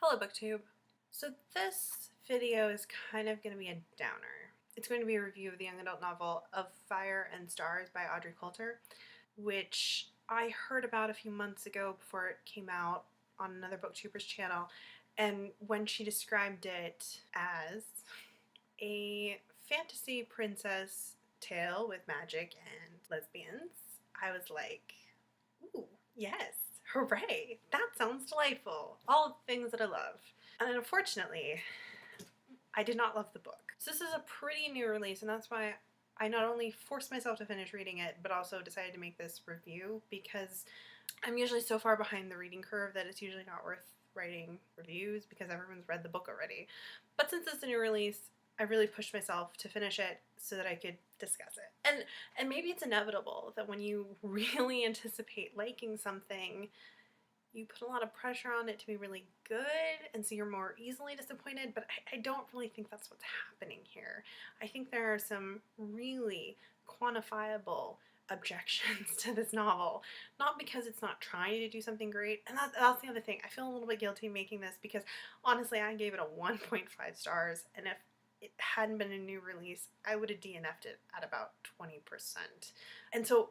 Hello BookTube. So this video is kind of going to be a downer. It's going to be a review of the young adult novel Of Fire and Stars by Audrey Coulthrust, which I heard about a few months ago before it came out on another booktuber's channel, and when she described it as a fantasy princess tale with magic and lesbians, I was like, ooh, yes, hooray, that sounds delightful. All the things that I love. And unfortunately, I did not love the book. So this is a pretty new release, and that's why I not only forced myself to finish reading it, but also decided to make this review, because I'm usually so far behind the reading curve that it's usually not worth writing reviews because everyone's read the book already. But since it's a new release, I really pushed myself to finish it so that I could discuss it. And maybe it's inevitable that when you really anticipate liking something, you put a lot of pressure on it to be really good, and so you're more easily disappointed, but I don't really think that's what's happening here. I think there are some really quantifiable objections to this novel, not because it's not trying to do something great, and that's the other thing. I feel a little bit guilty making this because honestly I gave it a 1.5 stars, and if it hadn't been a new release, I would have DNF'd it at about 20%. And so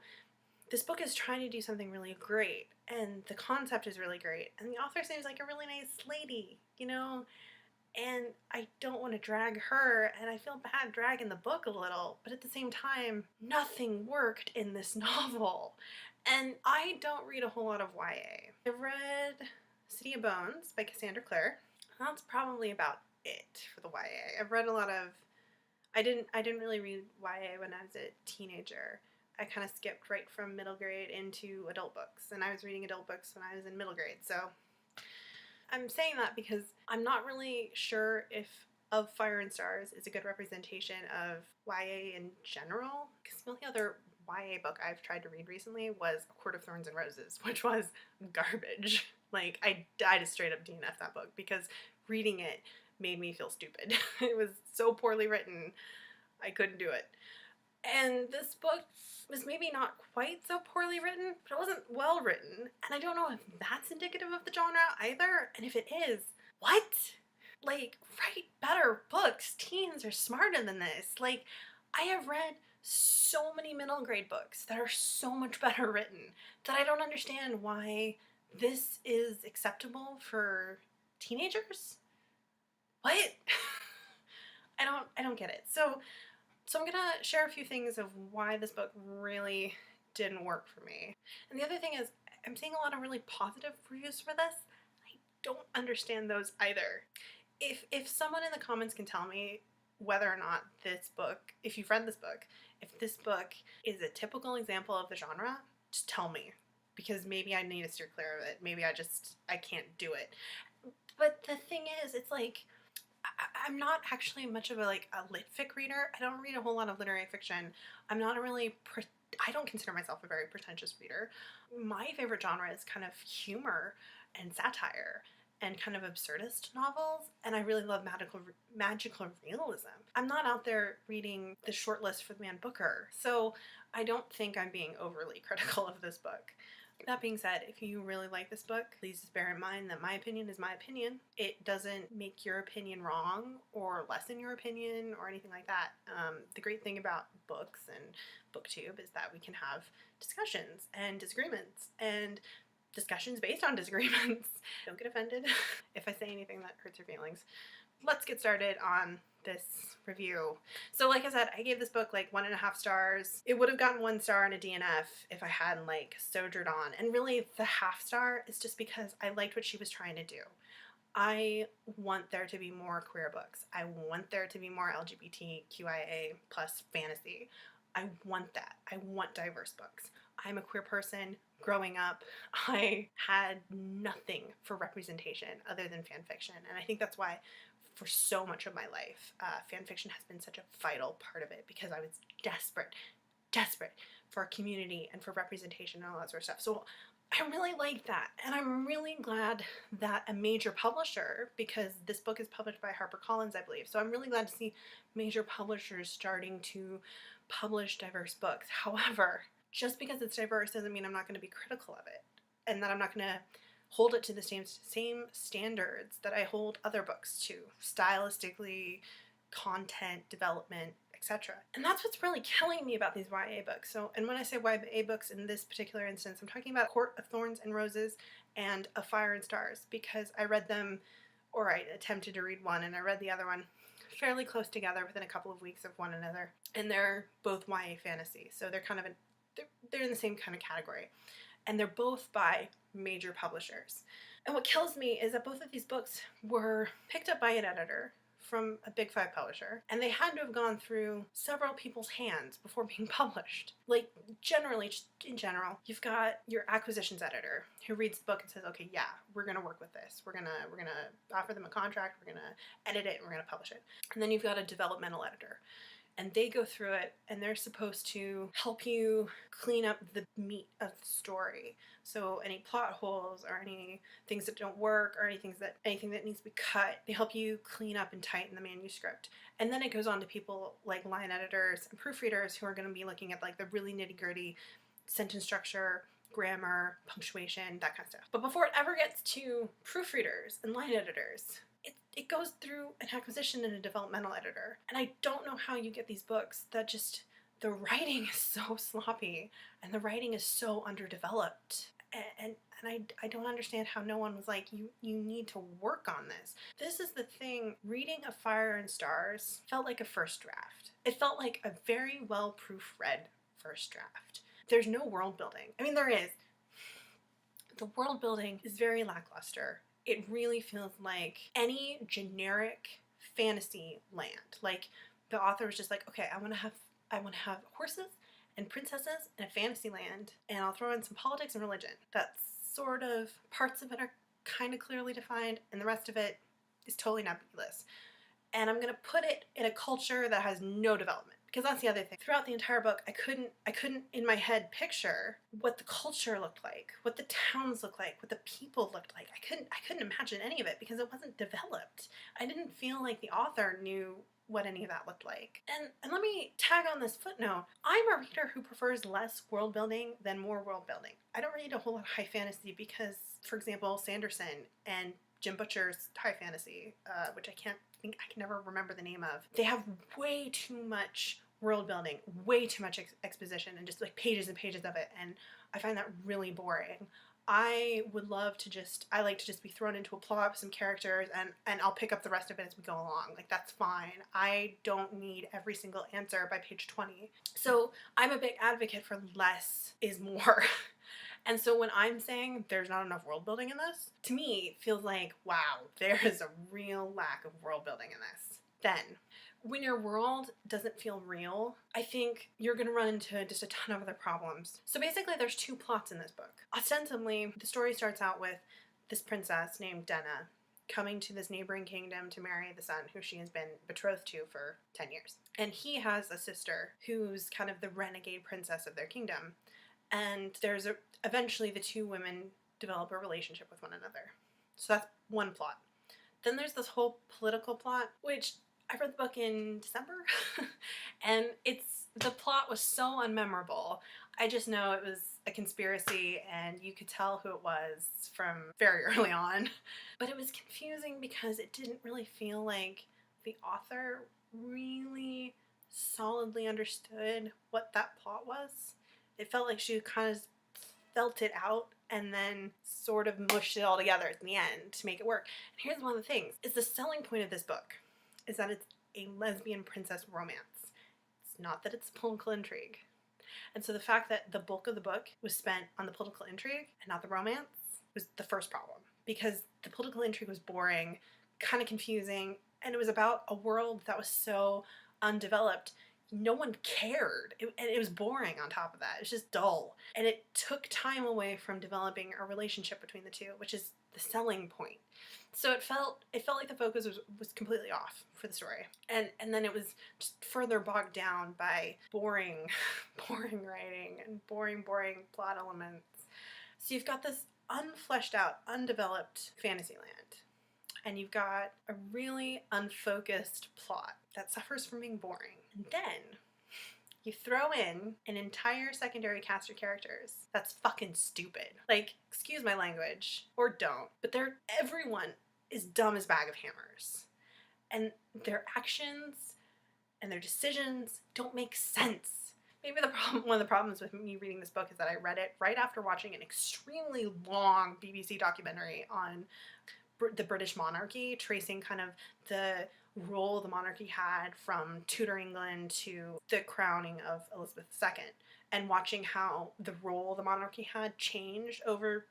this book is trying to do something really great, and the concept is really great, and the author seems like a really nice lady, you know? And I don't want to drag her, and I feel bad dragging the book a little, but at the same time, nothing worked in this novel. And I don't read a whole lot of YA. I've read City of Bones by Cassandra Clare. That's probably about it for the YA. I've read a lot of, I didn't really read YA when I was a teenager. I kind of skipped right from middle grade into adult books, and I was reading adult books when I was in middle grade. So I'm saying that because I'm not really sure if Of Fire and Stars is a good representation of YA in general, because the only other YA book I've tried to read recently was A Court of Thorns and Roses, which was garbage. Like, I just straight up DNF that book because reading it made me feel stupid. It was so poorly written, I couldn't do it. And this book was maybe not quite so poorly written, but it wasn't well written. And I don't know if that's indicative of the genre either. And if it is, what? Like, write better books. Teens are smarter than this. Like, I have read so many middle grade books that are so much better written that I don't understand why this is acceptable for teenagers. What? I don't get it. So I'm gonna share a few things of why this book really didn't work for me. And the other thing is, I'm seeing a lot of really positive reviews for this. I don't understand those either. If someone in the comments can tell me whether or not this book, if you've read this book, if this book is a typical example of the genre, just tell me. Because maybe I need to steer clear of it. Maybe I can't do it. But the thing is, it's like, I'm not actually much of a lit fic reader. I don't read a whole lot of literary fiction. I'm not a really, I don't consider myself a very pretentious reader. My favorite genre is kind of humor and satire and kind of absurdist novels, and I really love magical realism. I'm not out there reading the short list for the Man Booker, so I don't think I'm being overly critical of this book. That being said, if you really like this book, please just bear in mind that my opinion is my opinion. It doesn't make your opinion wrong or lessen your opinion or anything like that. The great thing about books and BookTube is that we can have discussions and disagreements and discussions based on disagreements. Don't get offended if I say anything that hurts your feelings. Let's get started on this review. So like I said, I gave this book like 1.5 stars. It would have gotten 1 star and a DNF if I hadn't soldiered on. And really the half star is just because I liked what she was trying to do. I want there to be more queer books. I want there to be more LGBTQIA plus fantasy. I want that. I want diverse books. I'm a queer person. Growing up, I had nothing for representation other than fan fiction, and I think that's why for so much of my life, fan fiction has been such a vital part of it, because I was desperate for a community and for representation and all that sort of stuff. So I really like that, and I'm really glad that a major publisher, because this book is published by HarperCollins, I believe, so I'm really glad to see major publishers starting to publish diverse books. However, just because it's diverse doesn't mean I'm not going to be critical of it, and that I'm not going to hold it to the same standards that I hold other books to, stylistically, content, development, etc. And that's what's really killing me about these YA books. So, and when I say YA books in this particular instance, I'm talking about Court of Thorns and Roses and A Fire and Stars, because I read them, or I attempted to read one, and I read the other one fairly close together within a couple of weeks of one another. And they're both YA fantasy, so they're kind of they're in the same kind of category. And they're both by major publishers. And what kills me is that both of these books were picked up by an editor from a big 5 publisher, and they had to have gone through several people's hands before being published. Like, generally, just in general, you've got your acquisitions editor who reads the book and says, okay, yeah, we're gonna work with this. We're gonna offer them a contract, we're gonna edit it, and we're gonna publish it. And then you've got a developmental editor, and they go through it, and they're supposed to help you clean up the meat of the story. So any plot holes or any things that don't work or anything that needs to be cut, they help you clean up and tighten the manuscript. And then it goes on to people like line editors and proofreaders who are going to be looking at like the really nitty-gritty sentence structure, grammar, punctuation, that kind of stuff. But before it ever gets to proofreaders and line editors, it goes through an acquisition and a developmental editor. And I don't know how you get these books that just, the writing is so sloppy and the writing is so underdeveloped. And I don't understand how no one was like, you need to work on this. This is the thing, reading A Fire and Stars felt like a first draft. It felt like a very well proofread first draft. There's no world building. I mean, there is. The world building is very lackluster. It really feels like any generic fantasy land. Like, the author was just like, okay, I want to have horses and princesses in a fantasy land, and I'll throw in some politics and religion. That's sort of, parts of it are kind of clearly defined, and the rest of it is totally nebulous. And I'm gonna put it in a culture that has no development. Because that's the other thing. Throughout the entire book, I couldn't in my head picture what the culture looked like, what the towns looked like, what the people looked like. I couldn't imagine any of it because it wasn't developed. I didn't feel like the author knew what any of that looked like. And let me tag on this footnote. I'm a reader who prefers less world building than more world building. I don't read a whole lot of high fantasy because, for example, Sanderson and Jim Butcher's high fantasy, which I can never remember the name of. They have way too much world building, way too much exposition, and just like pages and pages of it, and I find that really boring. I like to just be thrown into a plot with some characters, and I'll pick up the rest of it as we go along. Like, that's fine. I don't need every single answer by page 20. So I'm a big advocate for less is more. And so when I'm saying there's not enough world building in this, to me it feels like, wow, there is a real lack of world building in this. Then, when your world doesn't feel real, I think you're going to run into just a ton of other problems. So basically there's 2 plots in this book. Ostensibly, the story starts out with this princess named Denna coming to this neighboring kingdom to marry the son who she has been betrothed to for 10 years. And he has a sister who's kind of the renegade princess of their kingdom. And eventually the 2 women develop a relationship with one another. So that's one plot. Then there's this whole political plot, which I read the book in December, and the plot was so unmemorable. I just know it was a conspiracy, and you could tell who it was from very early on. But it was confusing because it didn't really feel like the author really solidly understood what that plot was. It felt like she kind of felt it out and then sort of mushed it all together at the end to make it work. And here's one of the things, is the selling point of this book is that it's a lesbian princess romance. It's not that it's political intrigue. And so the fact that the bulk of the book was spent on the political intrigue and not the romance was the first problem. Because the political intrigue was boring, kind of confusing, and it was about a world that was so undeveloped. No one cared, and it was boring on top of that. It was just dull. And it took time away from developing a relationship between the 2, which is the selling point. So it felt like the focus was completely off for the story. And then it was just further bogged down by boring writing and boring plot elements. So you've got this unfleshed out, undeveloped fantasy land. And you've got a really unfocused plot that suffers from being boring. And then You throw in an entire secondary cast of characters. That's fucking stupid. Like, excuse my language, or don't, but everyone is dumb as bag of hammers. And their actions and their decisions don't make sense. Maybe one of the problems with me reading this book is that I read it right after watching an extremely long BBC documentary on the British monarchy, tracing kind of the role the monarchy had from Tudor England to the crowning of Elizabeth II, and watching how the role the monarchy had changed over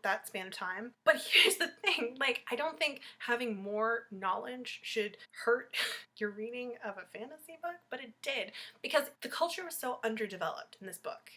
that span of time. But here's the thing, like, I don't think having more knowledge should hurt your reading of a fantasy book, but it did, because the culture was so underdeveloped in this book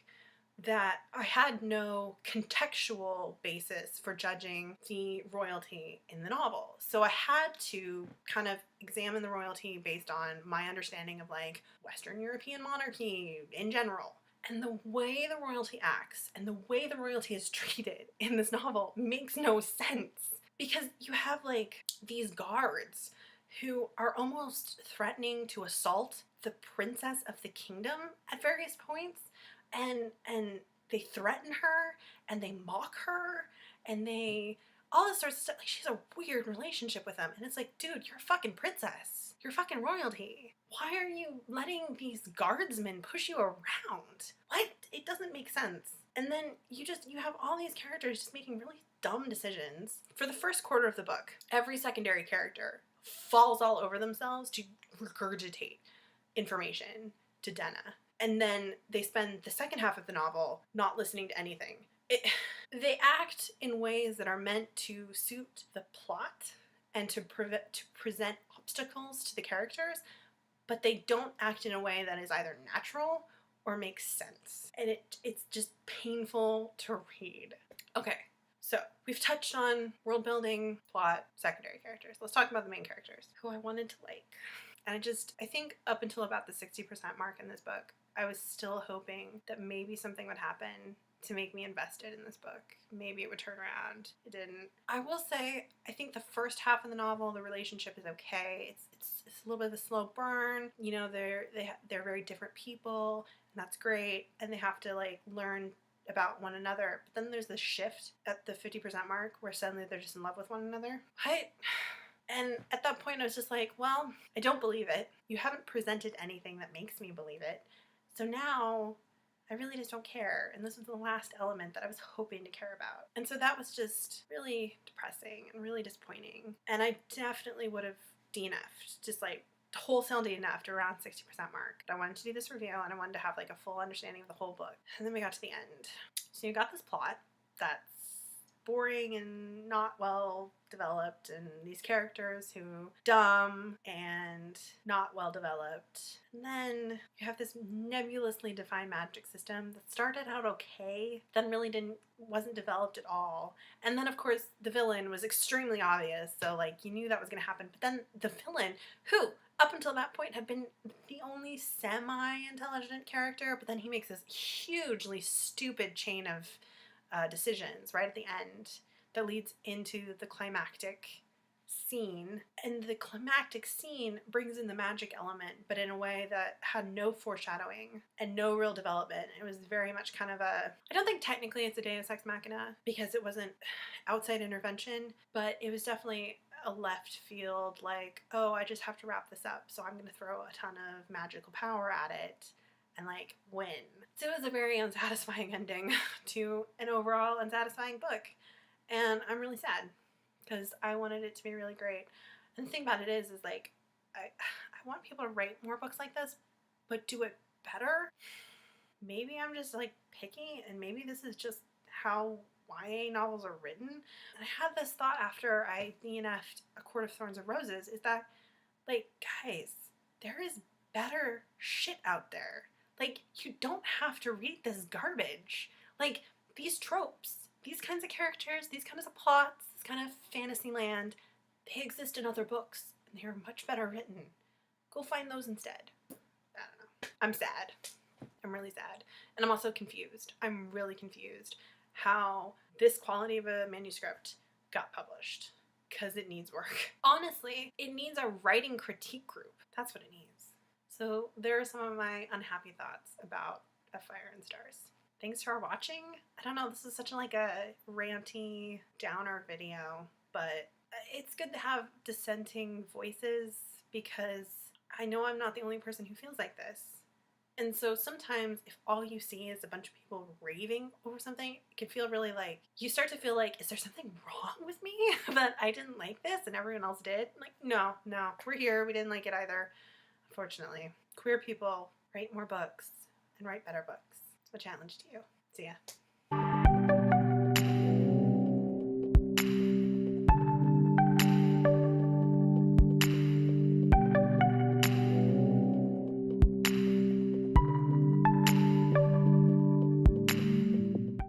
that I had no contextual basis for judging the royalty in the novel. So I had to kind of examine the royalty based on my understanding of like Western European monarchy in general. And the way the royalty acts and the way the royalty is treated in this novel makes no sense. Because you have like these guards who are almost threatening to assault the princess of the kingdom at various points. And they threaten her, and they mock her, and they, all this sort of stuff. Like, she's a weird relationship with them. And it's like, dude, you're a fucking princess. You're fucking royalty. Why are you letting these guardsmen push you around? What? It doesn't make sense. And then you have all these characters just making really dumb decisions. For the first quarter of the book, every secondary character falls all over themselves to regurgitate information to Denna. And then they spend the second half of the novel not listening to anything. They act in ways that are meant to suit the plot and to present obstacles to the characters, but they don't act in a way that is either natural or makes sense. And it's just painful to read. Okay, so we've touched on world building, plot, secondary characters. Let's talk about the main characters, who I wanted to like. And I think up until about the 60% mark in this book, I was still hoping that maybe something would happen to make me invested in this book. Maybe it would turn around. It didn't. I will say, I think the first half of the novel, the relationship is okay. It's a little bit of a slow burn. You know, they're very different people, and that's great. And they have to like learn about one another. But then there's this shift at the 50% mark where suddenly they're just in love with one another. And at that point I was just like, well, I don't believe it. You haven't presented anything that makes me believe it. So now I really just don't care. And this was the last element that I was hoping to care about. And so that was just really depressing and really disappointing. And I definitely would have DNF'd, just like wholesale DNF'd around 60% mark. But I wanted to do this review and I wanted to have like a full understanding of the whole book. And then we got to the end. So you got this plot that's boring and not well developed, and these characters who dumb and not well developed. And then you have this nebulously defined magic system that started out okay, then really wasn't developed at all. And then of course the villain was extremely obvious, so like you knew that was going to happen. But then the villain, who up until that point had been the only semi-intelligent character, but then he makes this hugely stupid chain of decisions right at the end that leads into the climactic scene. And the climactic scene brings in the magic element, but in a way that had no foreshadowing and no real development. It was very much kind of I don't think technically it's a Deus Ex Machina because it wasn't outside intervention, but it was definitely a left field, like, oh, I just have to wrap this up, so I'm going to throw a ton of magical power at it and like win. So it was a very unsatisfying ending to an overall unsatisfying book. And I'm really sad because I wanted it to be really great. And the thing about it is like, I want people to write more books like this, but do it better. Maybe I'm just like picky, and maybe this is just how YA novels are written. And I had this thought after I DNF'd A Court of Thorns and Roses, is that like, guys, there is better shit out there. Like, you don't have to read this garbage. Like, these tropes, these kinds of characters, these kinds of plots, this kind of fantasy land, they exist in other books, and they are much better written. Go find those instead. I don't know. I'm sad. I'm really sad. And I'm also confused. I'm really confused how this quality of a manuscript got published. Because it needs work. Honestly, it needs a writing critique group. That's what it needs. So there are some of my unhappy thoughts about A Fire and Stars. Thanks for watching. I don't know, this is such like a ranty downer video, but it's good to have dissenting voices because I know I'm not the only person who feels like this. And so sometimes if all you see is a bunch of people raving over something, it can feel really like, you start to feel like, is there something wrong with me that I didn't like this and everyone else did? Like, no, we're here. We didn't like it either. Unfortunately, queer people, write more books and write better books. It's my challenge to you. See ya.